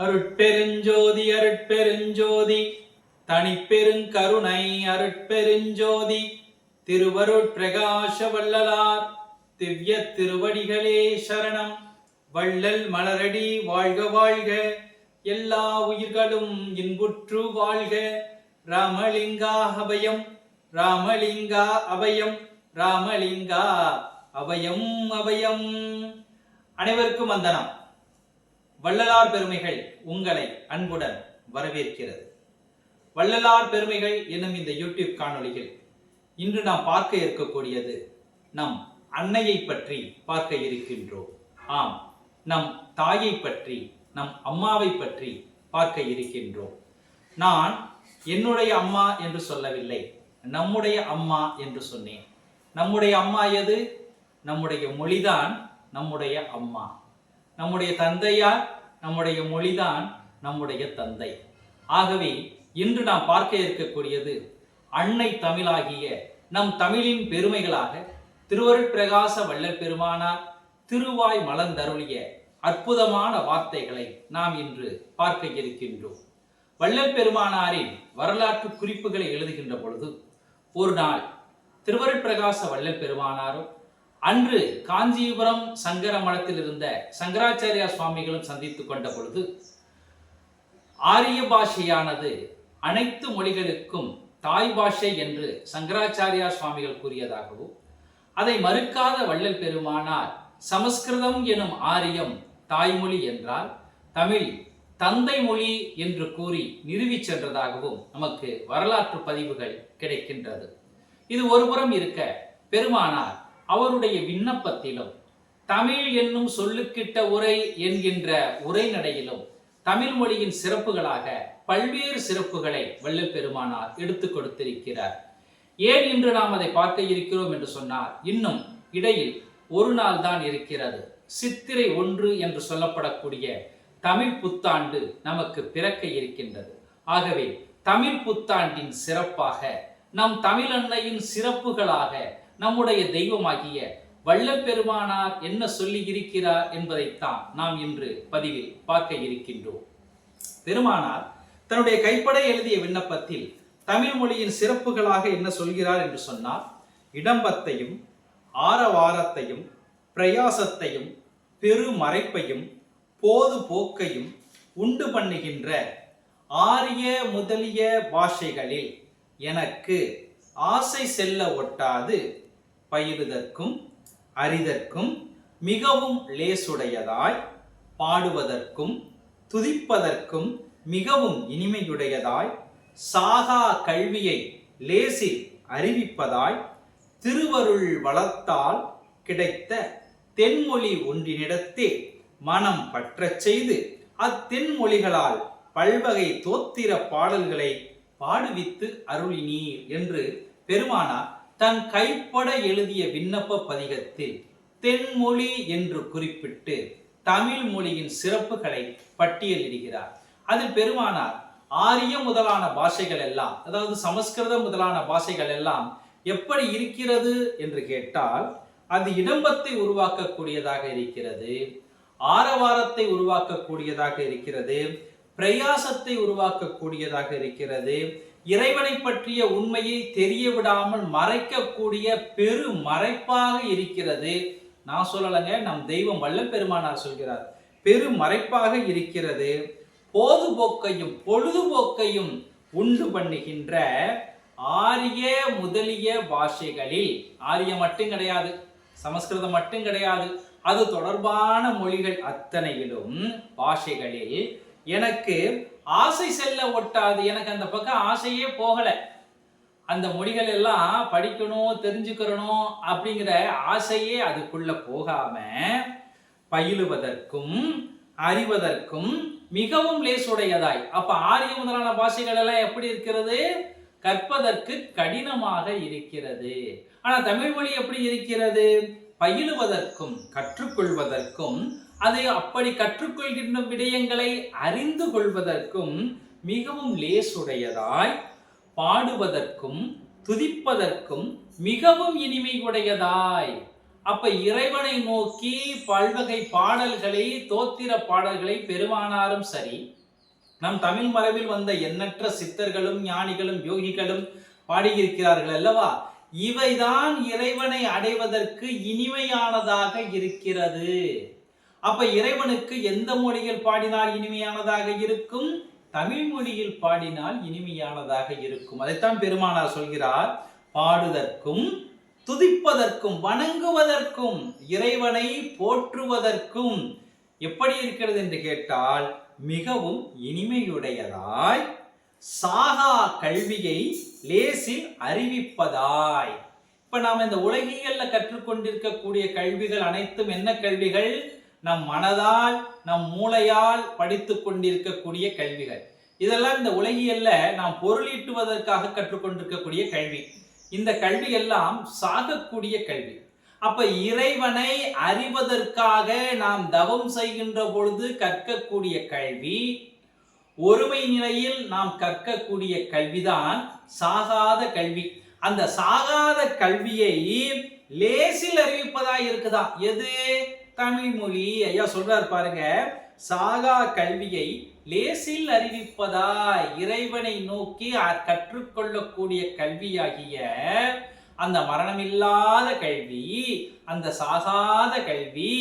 அருட்பெருஞ்சோதி அருட்பெருஞ்சோதி தனிப்பெருங்கருணை அருட்பெருஞ்சோதி திருவருட்பிரகாச வள்ளலார் திவ்ய திருவடிகளே சரணம். வள்ளல் மலரடி வாழ்க வாழ்க, எல்லா உயிர்களும் இன்புற்று வாழ்க. ராமலிங்கா அபயம், ராமலிங்கா அபயம், ராமலிங்கா அபயம் அபயம். அனைவருக்கும் வந்தனம். வள்ளலார் பெருமைகள் உங்களை அன்புடன் வரவேற்கிறது. வள்ளலார் பெருமைகள் என்னும் இந்த யூடியூப் காணொளியில் இன்று நாம் பார்க்க இருக்கக்கூடியது நம் அன்னையை பற்றி பார்க்க இருக்கின்றோம். ஆம், நம் தாயை பற்றி, நம் அம்மாவை பற்றி பார்க்க இருக்கின்றோம். நான் என்னுடைய அம்மா என்று சொல்லவில்லை, நம்முடைய அம்மா என்று சொன்னேன். நம்முடைய அம்மா எது? நம்முடைய மொழிதான் நம்முடைய அம்மா. நம்முடைய தந்தையார், நம்முடைய மொழிதான் நம்முடைய தந்தை. ஆகவே இன்று நாம் பார்க்க இருக்கக்கூடியது அன்னை தமிழாகிய நம் தமிழின் பெருமைகளாக திருவருட்பிரகாச வள்ளல் பெருமானார் திருவாய் மலர்ந்தருளிய அற்புதமான வார்த்தைகளை நாம் இன்று பார்க்க இருக்கின்றோம். வள்ளல் பெருமானாரின் வரலாற்று குறிப்புகளை எழுதுகின்ற பொழுது ஒரு நாள் திருவருட்பிரகாச வள்ளல் பெருமானாரும் அன்று காஞ்சிபுரம் சங்கர மடத்தில் இருந்த சங்கராச்சாரியா சுவாமிகளும் சந்தித்துக் கொண்ட பொழுது ஆரிய பாஷையானது அனைத்து மொழிகளுக்கும் தாய் பாஷை என்று சங்கராச்சாரியா சுவாமிகள் கூறியதாகவும், அதை மறுக்காத வள்ளல் பெருமானார் சமஸ்கிருதம் எனும் ஆரியம் தாய்மொழி என்றால் தமிழ் தந்தை மொழி என்று கூறி நிறுவி சென்றதாகவும் நமக்கு வரலாற்று பதிவுகள் கிடைக்கின்றது. இது ஒருபுறம் இருக்க, பெருமானார் அவருடைய விண்ணப்பத்திலும் தமிழ் என்னும் சொல்லுக்கிட்ட உரை என்கின்ற உரைநடையிலும் தமிழ் மொழியின் சிறப்புகளாக பல்வேறு சிறப்புகளை வள்ளல் பெருமானார் எடுத்துக் கொடுத்திருக்கிறார். ஏன் இன்று நாம் அதை பார்க்க இருக்கிறோம் என்று சொன்னால், இன்னும் இடையில் ஒரு நாள் தான் இருக்கிறது. சித்திரை 1 என்று சொல்லப்படக்கூடிய தமிழ் புத்தாண்டு நமக்கு பிறக்க இருக்கின்றது. ஆகவே தமிழ் புத்தாண்டின் சிறப்பாக, நம் தமிழ் அன்னையின் சிறப்புகளாக நம்முடைய தெய்வமாகிய வள்ளல் பெருமானார் என்ன சொல்லி இருக்கிறார் என்பதைத்தான் நாம் இன்று பதிவில் பார்க்க இருக்கின்றோம். பெருமானார் தன்னுடைய கைப்பட எழுதிய விண்ணப்பத்தில் தமிழ் மொழியின் சிறப்புகளாக என்ன சொல்கிறார் என்று சொன்னால், இடம்பத்தையும் ஆரவாரத்தையும் பிரயாசத்தையும் பெருமறைப்பையும் போது போக்கையும் உண்டு பண்ணுகின்ற ஆரிய முதலிய பாஷைகளில் எனக்கு ஆசை செல்ல ஒட்டாது பயிலுதற்கும் அறிதற்கும் மிகவும் லேசுடையதாய், பாடுவதற்கும் துதிப்பதற்கும் மிகவும் இனிமையுடையதாய், சாகா கல்வியை லேசில் அறிவிப்பதாய், திருவருள் வளத்தால் கிடைத்த தென்மொழி ஒன்றினிடத்தே மனம் பற்றச் செய்து அத்தென்மொழிகளால் பல்வகை தோத்திர பாடல்களை பாடுவித்து அருளினீர் என்று பெருமானார் தன் கைப்பட எழுதிய விண்ணப்ப பதிகத்தில் தென்மொழி என்று குறிப்பிட்டு தமிழ் மொழியின் சிறப்புகளை பட்டியலிடுகிறார். அதில் பெருமானார் ஆரிய முதலான பாஷைகள் எல்லாம், அதாவது சமஸ்கிருதம் முதலான பாஷைகள் எல்லாம் எப்படி இருக்கிறது என்று கேட்டால், அது இடம்பத்தை உருவாக்கக்கூடியதாக இருக்கிறது, ஆரவாரத்தை உருவாக்கக்கூடியதாக இருக்கிறது, பிரயாசத்தை உருவாக்கக்கூடியதாக இருக்கிறது, இறைவனை பற்றிய உண்மையை தெரிய விடாமல் மறைக்கக்கூடிய பெரு மறைப்பாக இருக்கிறது. நான் சொல்லலைங்க, நம் தெய்வம் வள்ளல் பெருமானார் சொல்கிறார், பெரு மறைப்பாக இருக்கிறது. பொழுதுபோக்கையும் பொழுதுபோக்கையும் உண்டு பண்ணுகின்ற ஆரிய முதலிய பாஷைகளில், ஆரியம் மட்டும் கிடையாது, சமஸ்கிருதம் மட்டும் கிடையாது, அது தொடர்பான மொழிகள் அத்தனையிலும் பாஷைகளில் எனக்கு ஆசை செல்ல ஒட்டாது. எனக்கு அந்த பக்கம் ஆசையே போகல. அந்த மொழிகள் எல்லாம் படிக்கணும், தெரிஞ்சுக்கிறணும் அப்படிங்கிற ஆசையே அதுக்குள்ள போகாம பயிலுவதற்கும் அறிவதற்கும் மிகவும் லேசுடையதாய். அப்ப ஆரிய முதலான பாஷைகள் எல்லாம் எப்படி இருக்கிறது? கற்பதற்கு கடினமாக இருக்கிறது. ஆனா தமிழ் மொழி எப்படி இருக்கிறது? பயிலுவதற்கும் கற்றுக்கொள்வதற்கும், அதை அப்படி கற்றுக்கொள்கின்ற விடயங்களை அறிந்து கொள்வதற்கும் மிகவும் லேசுடையதாய், பாடுவதற்கும் துதிப்பதற்கும் மிகவும் இனிமை உடையதாய். அப்ப இறைவனை நோக்கி பல்வகை பாடல்களை, தோத்திர பாடல்களை பெருமானாரும் சரி, நம் தமிழ் மரபில் வந்த எண்ணற்ற சித்தர்களும் ஞானிகளும் யோகிகளும் பாடியிருக்கிறார்கள் அல்லவா? இவைதான் இறைவனை அடைவதற்கு இனிமையானதாக இருக்கிறது. அப்ப இறைவனுக்கு எந்த மொழியில் பாடினால் இனிமையானதாக இருக்கும்? தமிழ் மொழியில் பாடினால் இனிமையானதாக இருக்கும். அதைத்தான் பெருமானார் சொல்கிறார், பாடுதற்கும் துதிப்பதற்கும் வணங்குவதற்கும் இறைவனை போற்றுவதற்கும் எப்படி இருக்கிறது என்று கேட்டால் மிகவும் இனிமையுடையதாய், சாகா கல்வியை லேசில் அறிவிப்பதாய். இப்ப நாம் இந்த உலகியல்ல கற்றுக்கொண்டிருக்கக்கூடிய கல்விகள் அனைத்தும் என்ன கல்விகள்? நம் மனதால், நம் மூளையால் படித்துக் கொண்டிருக்கக்கூடிய கல்விகள். இதெல்லாம் இந்த உலகியல்ல நாம் பொருளீட்டுவதற்காக கற்றுக்கொண்டிருக்கக்கூடிய கல்வி. இந்த கல்வி எல்லாம் சாகக்கூடிய கல்வி. அப்ப இறைவனை அறிவதற்காக நாம் தவம் செய்கின்ற பொழுது கற்கக்கூடிய கல்வி, ஒருமை நிலையில் நாம் கற்கக்கூடிய கல்விதான் சாகாத கல்வி. அந்த சாகாத கல்வியை லேசில் அறிவிப்பதாய் இருக்குதா எது? தமிழ் மொழி. ஐயா சொல்றார் பாருங்க, சாகா கல்வியை லேசில் அறிவிப்பதாய், இறைவனை நோக்கி கற்றுக்கொள்ளக்கூடிய கல்வியாகிய அந்த மரணமில்லாத கல்வி, அந்த சாகாத கல்வி,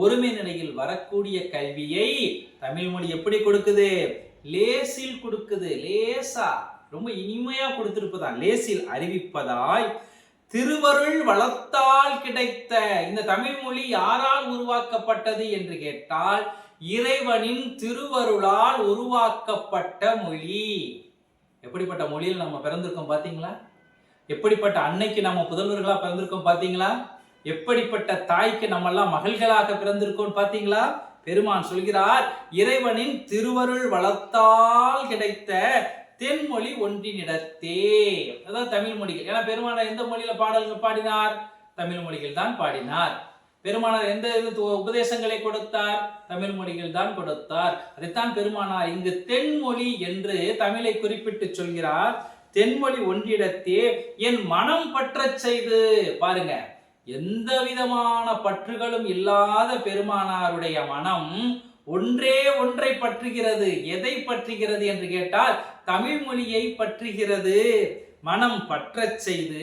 ஒருமை நிலையில் வரக்கூடிய கல்வியை தமிழ் மொழி எப்படி கொடுக்குது? லேசில் கொடுக்குது. லேசா, ரொம்ப இனிமையா கொடுத்திருப்பதான், லேசில் அறிவிப்பதாய். திருவருள் வளத்தால் கிடைத்த இந்த தமிழ் மொழி யாரால் உருவாக்கப்பட்டது என்று கேட்டால் இறைவனின் திருவருளால் உருவாக்கப்பட்ட மொழி. எப்படிப்பட்ட மொழியில் நம்ம பிறந்திருக்கோம் பாத்தீங்களா? எப்படிப்பட்ட அன்னைக்கு நம்ம புதல்வர்களா பிறந்திருக்கோம் பாத்தீங்களா? எப்படிப்பட்ட தாய்க்கு நம்ம எல்லாம் மகள்களாக பிறந்திருக்கோம் பாத்தீங்களா? பெருமான் சொல்கிறார், இறைவனின் திருவருள் வளத்தால் கிடைத்த தென்மொழி ஒன்றினிடத்தே. அதாவது தமிழ் மொழிகள். ஏன்னா பெருமானார் எந்த மொழியில பாடல்கள் பாடினார்? தமிழ் மொழிகள் தான் பாடினார். பெருமானார் எந்த உபதேசங்களை கொடுத்தார்? தமிழ் மொழிகள் தான் கொடுத்தார். அதைத்தான் பெருமானார் இங்கு தென்மொழி என்று தமிழை குறிப்பிட்டு சொல்கிறார். தென்மொழி ஒன்றிடத்தே என் மனம் பற்றச் செய்து. பாருங்க, எந்த விதமான பற்றுகளும் இல்லாத பெருமானாருடைய மனம் ஒன்றே ஒன்றை பற்றுகிறது. எதை பற்றுகிறது என்று கேட்டால் தமிழ் மொழியை பற்றுகிறது. மனம் பற்றச் செய்து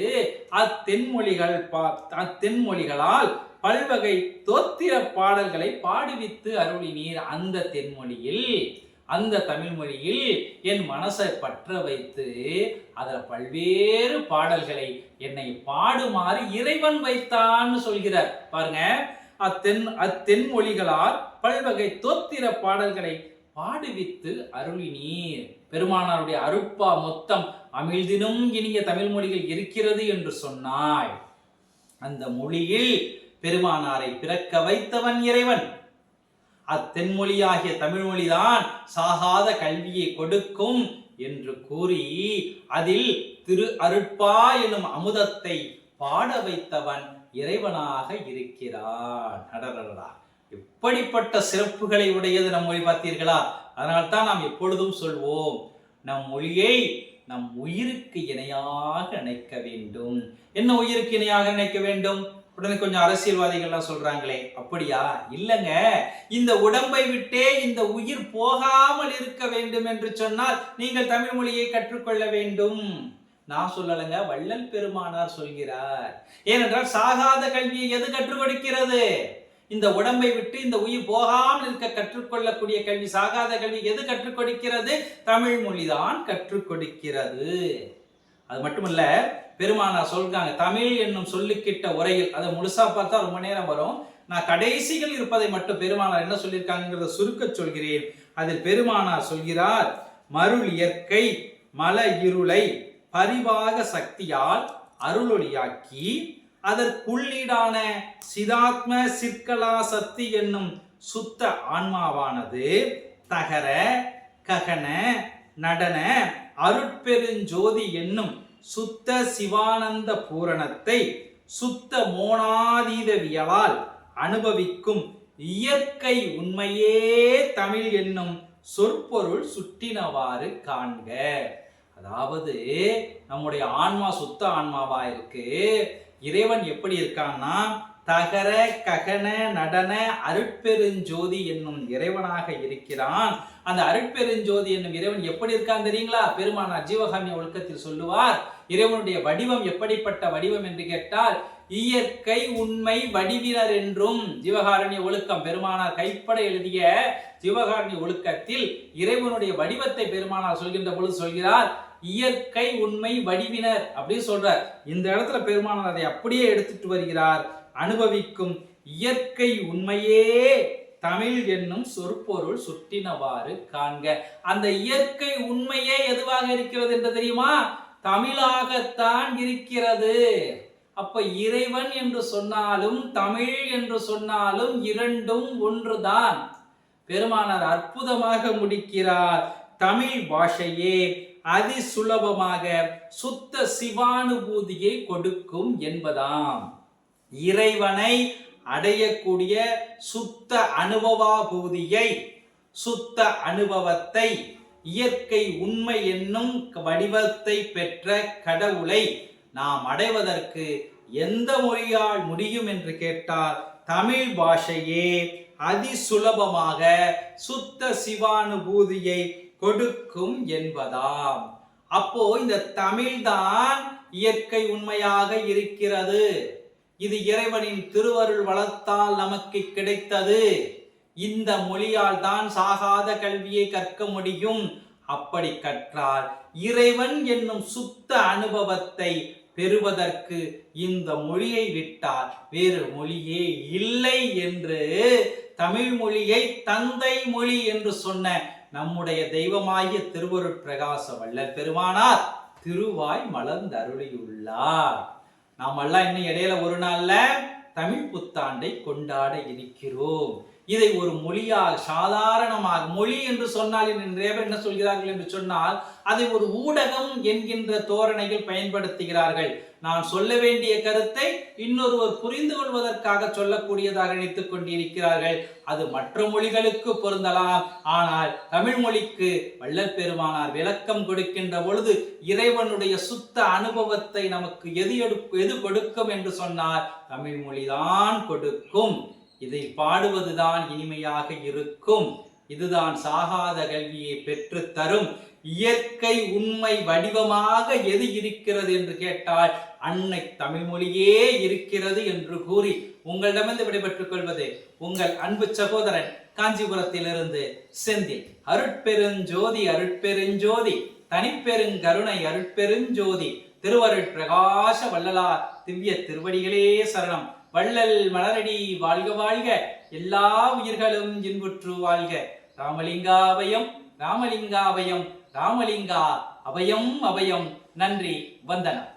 அத்தென்மொழிகளால் பல்வகை தோத்திர பாடல்களை பாடுவித்து அருளினீர். அந்த தென்மொழியில், அந்த தமிழ் மொழியில் என் மனசை பற்ற வைத்து அதில் பல்வேறு பாடல்களை என்னை பாடுமாறு இறைவன் வைத்தான்னு சொல்கிறார். பாருங்க, அத்தென்மொழிகளால் பல்வகை தோத்திர பாடல்களை பாடுவித்து அருளினீர். பெருமானாருடைய அருட்பா மொத்தம் அமிழ்தினும் இனிய தமிழ் மொழிகள் இருக்கிறது என்று சொன்னாய். அந்த மொழியில் பெருமானாரை பிறக்க வைத்தவன் இறைவன். அத்தென்மொழியாகிய தமிழ் மொழிதான் சாகாத கல்வியை கொடுக்கும் என்று கூறி அதில் திரு அருட்பா எனும் அமுதத்தை பாட வைத்தவன் இறைவனாக இருக்கிறான். எப்படிப்பட்ட சிறப்புகளை உடையது நம் மொழி பார்த்தீர்களா? அதனால்தான் நாம் எப்பொழுதும் சொல்வோம், நம் மொழியை நம் உயிருக்கு இணையாக நினைக்க வேண்டும். என்ன உயிருக்கு இணையாக நினைக்க வேண்டும்? உடனே கொஞ்சம் அரசியல்வாதிகள்லாம் சொல்றாங்களே, அப்படியா? இல்லைங்க, இந்த உடம்பை விட்டே இந்த உயிர் போகாமல் இருக்க வேண்டும் என்று சொன்னால் நீங்கள் தமிழ் மொழியை கற்றுக்கொள்ள வேண்டும். நான் சொல்லலைங்க, வள்ளல் பெருமானார் சொல்கிறார். ஏனென்றால் சாகாத கல்வியை எது கற்றுக் கொடுக்கிறது? இந்த உடம்பை விட்டு இந்த உயிர் போகாமல் இருக்க கற்றுக்கொள்ளக்கூடிய கல்வி, சாகாத கல்வி எது கற்றுக் கொடுக்கிறது? தமிழ் மொழிதான் கற்றுக் கொடுக்கிறது. அது மட்டுமல்ல, பெருமானார் சொல்றாங்க, தமிழ் என்னும் சொல்லுக்கிட்ட உரையில், அதை முழுசா பார்த்தா ரொம்ப நேரம் வரும். நான் கடைசிகள் இருப்பதை மட்டும் பெருமானார் என்ன சொல்லியிருக்காங்கிறத சுருக்க சொல்கிறேன். அதில் பெருமானார் சொல்கிறார், மருள் இயற்கை மல இருளை பரிவாக சக்தியால் அருளொளியாக்கி அதற்குள்ளீடான சிதாத்ம சிற்கலா சக்தி என்னும் சுத்த ஆன்மாவானது தகர ககன நடன அருட்பெருஞ்சோதி என்னும் சுத்த சிவானந்த பூரணத்தை சுத்த மோனாதீதவியலால் அனுபவிக்கும் இயற்கை உண்மையே தமிழ் என்னும் சொற்பொருள் சுட்டினவாறு காண்க. அதாவது நம்முடைய ஆன்மா சுத்த ஆன்மாவா இருக்கு. இறைவன் எப்படி இருக்கான்னா தகர ககன நடன அருட்பெருஞ்சோதி என்னும் இறைவனாக இருக்கிறான். அந்த அருட்பெருஞ்சோதி என்னும் இறைவன் எப்படி இருக்கான் தெரியுங்களா? பெருமானார் ஜீவகாருண்ய ஒழுக்கத்தில் சொல்லுவார், இறைவனுடைய வடிவம் எப்படிப்பட்ட வடிவம் என்று கேட்டால், இயற்கை உண்மை வடிவினர் என்றும். ஜீவகாருண்ய ஒழுக்கம் பெருமானார் கைப்பட எழுதிய ஜீவகாருண்ய ஒழுக்கத்தில் இறைவனுடைய வடிவத்தை பெருமானார் சொல்கின்ற பொழுது சொல்கிறார், இயற்கை உண்மை வடிவினர் அப்படின்னு சொல்றார். இந்த இடத்துல பெருமானார் அதை அப்படியே எடுத்துட்டு வருகிறார். அனுபவிக்கும் இயற்கை உண்மையே தமிழ் என்னும் சொற்பொருள் சுட்டினவாறு காண்க. அந்த இயற்கை உண்மையே எதுவாக இருக்கிறது என்று தெரியுமா? தமிழாகத்தான் இருக்கிறது. அப்ப இறைவன் என்று சொன்னாலும் தமிழ் என்று சொன்னாலும் இரண்டும் ஒன்றுதான். பெருமானார் அற்புதமாக முடிக்கிறார். தமிழ் பாஷையே அதி சுலபமாக சுத்த சிவானுபூதியை கொடுக்கும் என்பதாம். இறைவனை அடையக்கூடிய சுத்த அனுபவாபூதியை, சுத்த அனுபவத்தை, இயற்கை உண்மை என்னும் வடிவத்தை பெற்ற கடவுளை நாம் அடைவதற்கு எந்த மொழியால் முடியும் என்று கேட்டால் தமிழ் பாஷையே அதி சுலபமாக சுத்த சிவானுபூதியை கொடுக்கும் என்பதாம். அப்போ இந்த தமிழ்தான் இயற்கை உண்மையாக இருக்கிறது. இது இறைவனின் திருவருள் வளத்தால் நமக்கு கிடைத்தது. இந்த மொழியால் தான் சாகாத கல்வியை கற்க முடியும். அப்படி கற்றால் இறைவன் என்னும் சுத்த அனுபவத்தை பெறுவதற்கு இந்த மொழியை விட்டால் வேறு மொழியே இல்லை என்று தமிழ் மொழியை தந்தை மொழி என்று சொன்ன நம்முடைய தெய்வமாகிய திருவருட்பிரகாச வள்ளல் பெருமானார் திருவாய் மலர்ந்தருளியுள்ளார். நாம் எல்லாம் இன்னும் இடையில ஒரு நாள்ல தமிழ் புத்தாண்டை கொண்டாட இருக்கிறோம். இதை ஒரு மொழியால் சாதாரணமாக, மொழி என்று சொன்னால் நிறைய பேர் என்ன சொல்கிறார்கள் என்று சொன்னால் அதை ஒரு ஊடகம் என்கின்ற தோரணையில் பயன்படுத்துகிறார்கள். நான் சொல்ல வேண்டிய கருத்தை இன்னொருவர் புரிந்து கொள்வதற்காக சொல்லக்கூடியதாக நினைத்துக் கொண்டிருக்கிறார்கள். அது மற்ற மொழிகளுக்கு பொருந்தலாம். ஆனால் தமிழ் மொழிக்கு வள்ளல் பெருமானார் விளக்கம் கொடுக்கின்ற பொழுது இறைவனுடைய சுத்த அனுபவத்தை நமக்கு எது கொடுக்கும் என்று சொன்னார், தமிழ் மொழிதான் கொடுக்கும். இதை பாடுவதுதான் இனிமையாக இருக்கும். இதுதான் சாகாத கல்வியை பெற்று தரும். இயற்கை உண்மை வடிவமாக எது இருக்கிறது என்று கேட்டால் அன்னை தமிழ் மொழியே இருக்கிறது என்று கூறி உங்களிடமிருந்து விடைபெற்றுக் கொள்வது உங்கள் அன்பு சகோதரன் காஞ்சிபுரத்திலிருந்து செந்தில். அருட்பெருஞ்சோதி அருட்பெருஞ்சோதி தனிப்பெருங்கருணை அருட்பெருஞ்சோதி திருவருட் பிரகாச வள்ளலார் திவ்ய திருவடிகளே சரணம். வள்ளல் மலரடி வாழ்க வாழ்க, எல்லா உயிர்களும் இன்புற்று வாழ்க. ராமலிங்காபயம் ராமலிங்காபயம் ராமலிங்கா அபயம் அபயம். நன்றி, வந்தனம்.